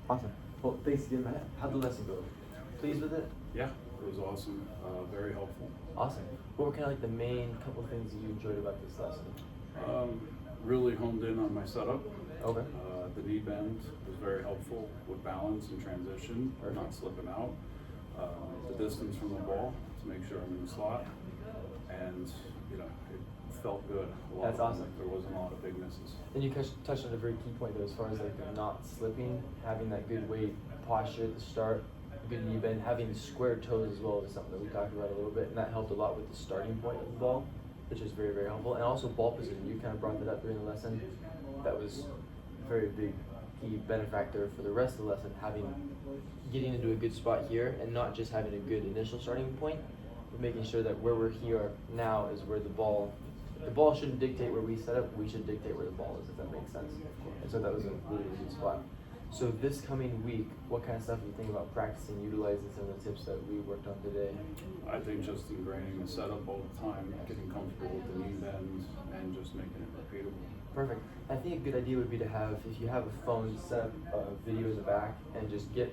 Awesome. Well, thanks again, Matt. How'd the lesson go? Pleased with it? Yeah, it was awesome. Very helpful. Awesome. What were kind of like the main couple of things that you enjoyed about this lesson? Really honed in on my setup. Okay. The knee bend was very helpful with balance and transition, or not slipping out. The distance from the ball to make sure I'm in the slot, and it felt good. That's awesome. There wasn't a lot of big misses. And you touched on a very key point though, as far as like the not slipping, having that good weight posture at the start, good knee bend, having square toes as well is something that we talked about a little bit, and that helped a lot with the starting point of the ball, which is very, very helpful. And also ball position, you kind of brought that up during the lesson. That was a very big key benefactor for the rest of the lesson, getting into a good spot here and not just having a good initial starting point, but making sure that where we're here now is where the ball shouldn't dictate where we set up, we should dictate where the ball is, if that makes sense. And so that was a really, really good spot. So this coming week, what kind of stuff do you think about practicing, utilizing some of the tips that we worked on today? I think just ingraining the setup all the time, getting comfortable with the knee bend, and just making it repeatable. Perfect. I think a good idea would be to have, if you have a phone, set up a video in the back and just set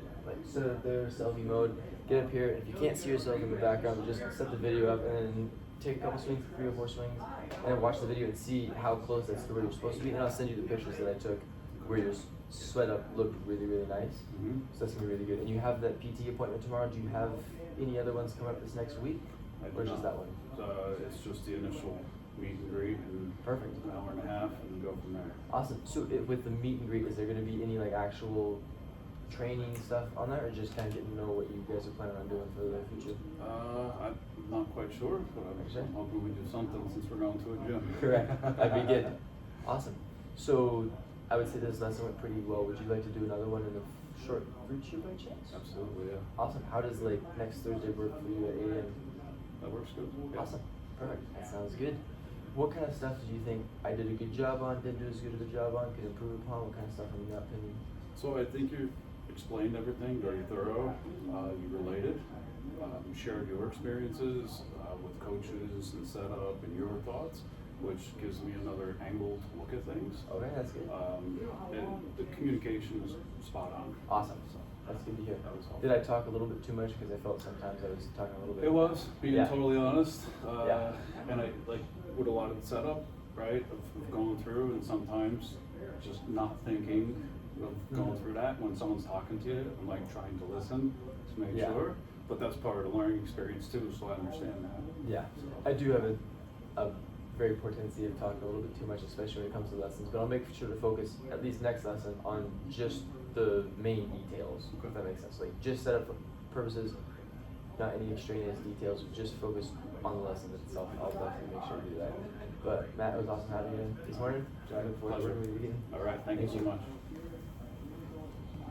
it up there, selfie mode, get up here. If you can't see yourself in the background, just set the video up and then take a couple swings, 3 or 4 swings, and then watch the video and see how close that's to where you're supposed to be. And I'll send you the pictures that I took where your sweat up looked really, really nice. Mm-hmm. So that's gonna be really good. And you have that PT appointment tomorrow. Do you have any other ones coming up this next week? Or just that one? It's just the initial meet and greet, and perfect. An hour and a half, and go from there. Awesome. So with the meet and greet, is there going to be any like actual training stuff on that, or just kind of getting to know what you guys are planning on doing for the future? I'm not quite sure, but I'm hoping we do something since we're going to a gym. Correct. That'd be good. Awesome. So I would say this lesson went pretty well. Would you like to do another one in the short future by chance? Absolutely, yeah. Awesome. How does like next Thursday work for you at 8 a.m.? That works good. Yeah. Awesome. Perfect. That sounds good. What kind of stuff do you think I did a good job on, didn't do as good of a job on, could improve upon? What kind of stuff in your opinion? So I think you explained everything very thorough. You related. You shared your experiences with coaches and setup and your thoughts, which gives me another angle to look at things. Okay, that's good. And the communication was spot on. Awesome. That's good to hear. Did I talk a little bit too much? Because I felt sometimes I was talking a little bit. It was, being totally honest. Yeah. And I like with a lot of the setup, right, of going through, and sometimes just not thinking of going through that when someone's talking to you. I'm like trying to listen to make sure. But that's part of the learning experience too, so I understand that. Yeah. I do have a very poor tendency of talking a little bit too much, especially when it comes to lessons, but I'll make sure to focus, at least next lesson, on just the main details, if that makes sense. Like just set up purposes, not any extraneous details, just focus on the lesson itself. I'll definitely make sure to do that. But Matt, it was awesome having you this morning. I look forward to working with you again. All right, thank you so much.